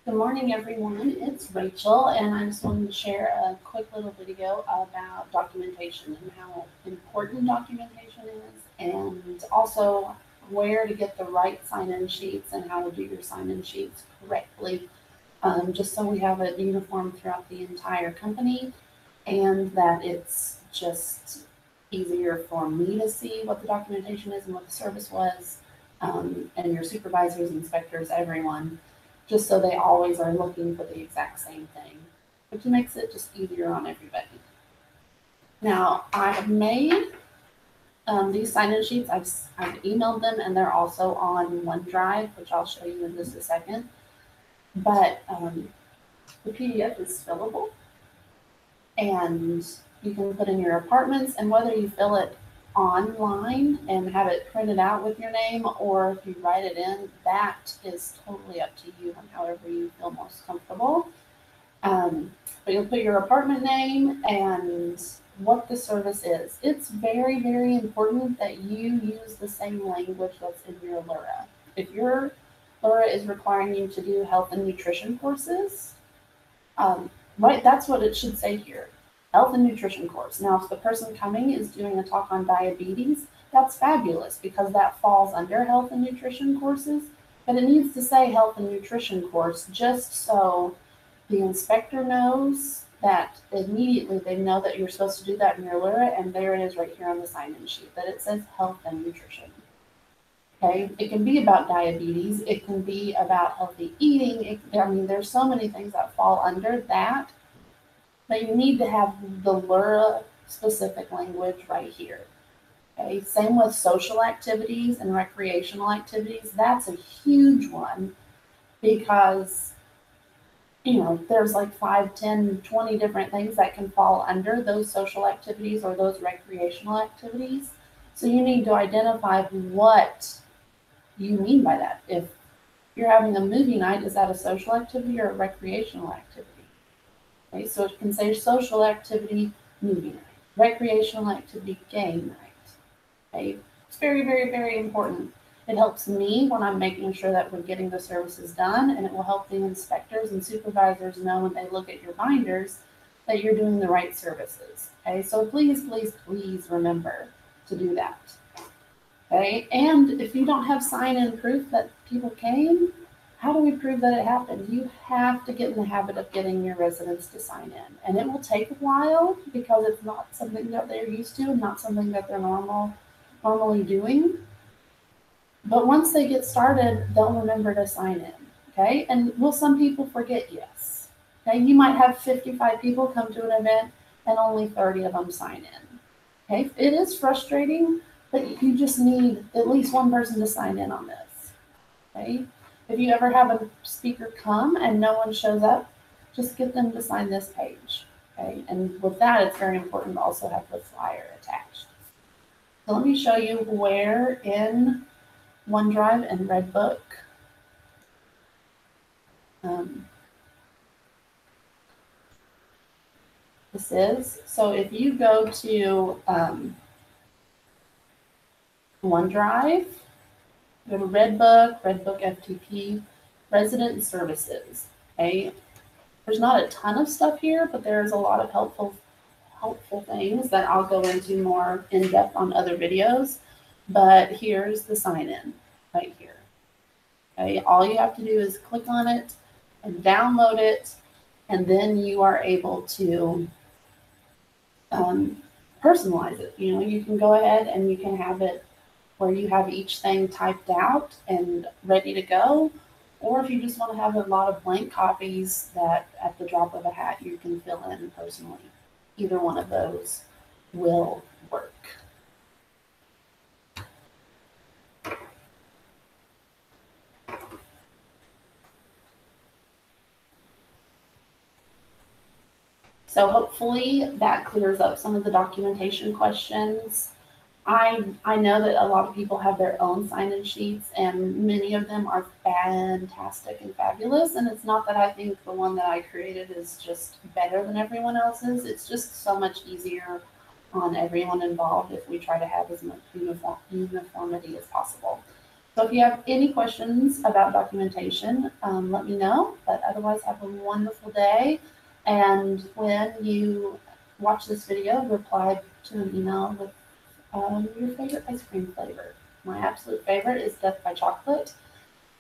Good morning, everyone. It's Rachel, and I just wanted to share a quick little video about documentation and how important documentation is, and also where to get the right sign-in sheets and how to do your sign-in sheets correctly, just so we have it uniform throughout the entire company, and that it's just easier for me to see what the documentation is and what the service was, and your supervisors, inspectors, everyone, just so they always are looking for the exact same thing, which makes it just easier on everybody. Now, I have made these sign-in sheets. I've emailed them, and they're also on OneDrive, which I'll show you in just a second. But the PDF is fillable, and you can put in your apartments, and whether you fill it online and have it printed out with your name, or if you write it in, that is totally up to you on however you feel most comfortable. But you'll put your apartment name and what the service is. It's very, very important that you use the same language that's in your LURA. If your LURA is requiring you to do health and nutrition courses, right, that's what it should say here. Health and nutrition course. Now, if the person coming is doing a talk on diabetes, that's fabulous because that falls under health and nutrition courses, but it needs to say health and nutrition course just so the inspector knows that immediately they know that you're supposed to do that in your LURA, and there it is right here on the sign-in sheet that it says health and nutrition. Okay, it can be about diabetes, it can be about healthy eating. I mean, there's so many things that fall under that, but you need to have the LURA specific language right here. Okay, same with social activities and recreational activities. That's a huge one because there's like 5, 10, 20 different things that can fall under those social activities or those recreational activities. So you need to identify what you mean by that. If you're having a movie night, is that a social activity or a recreational activity? Okay, so it can say social activity, movie night, recreational activity, game night. Okay, it's very, very, very important. It helps me when I'm making sure that we're getting the services done, and it will help the inspectors and supervisors know when they look at your binders that you're doing the right services. Okay, so please, please, please remember to do that. Okay, and if you don't have sign-in proof that people came, how do we prove that it happened? You have to get in the habit of getting your residents to sign in, and it will take a while because it's not something that they're used to, not something that they're normally doing. But once they get started, they'll remember to sign in. Okay, and will some people forget? Yes. Okay, you might have 55 people come to an event and only 30 of them sign in. Okay, it is frustrating, but you just need at least one person to sign in on this. Okay, if you ever have a speaker come and no one shows up, just get them to sign this page. Okay, and with that, it's very important to also have the flyer attached. So let me show you where in OneDrive and Redbook this is. So if you go to OneDrive, go to Redbook, Redbook FTP, Resident Services. Okay, there's not a ton of stuff here, but there's a lot of helpful things that I'll go into more in depth on other videos. But here's the sign in right here. Okay, all you have to do is click on it and download it, and then you are able to personalize it. You can go ahead and you can have it where you have each thing typed out and ready to go. Or if you just want to have a lot of blank copies that at the drop of a hat you can fill in personally. Either one of those will work. So hopefully that clears up some of the documentation questions. I know that a lot of people have their own sign-in sheets, and many of them are fantastic and fabulous. And it's not that I think the one that I created is just better than everyone else's. It's just so much easier on everyone involved if we try to have as much uniformity as possible. So if you have any questions about documentation, let me know. But otherwise, have a wonderful day. And when you watch this video, reply to an email with your favorite ice cream flavor. My absolute favorite is Death by Chocolate,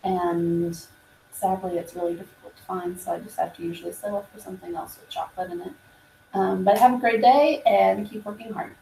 and sadly, it's really difficult to find, so I just have to usually settle for something else with chocolate in it. But have a great day and keep working hard.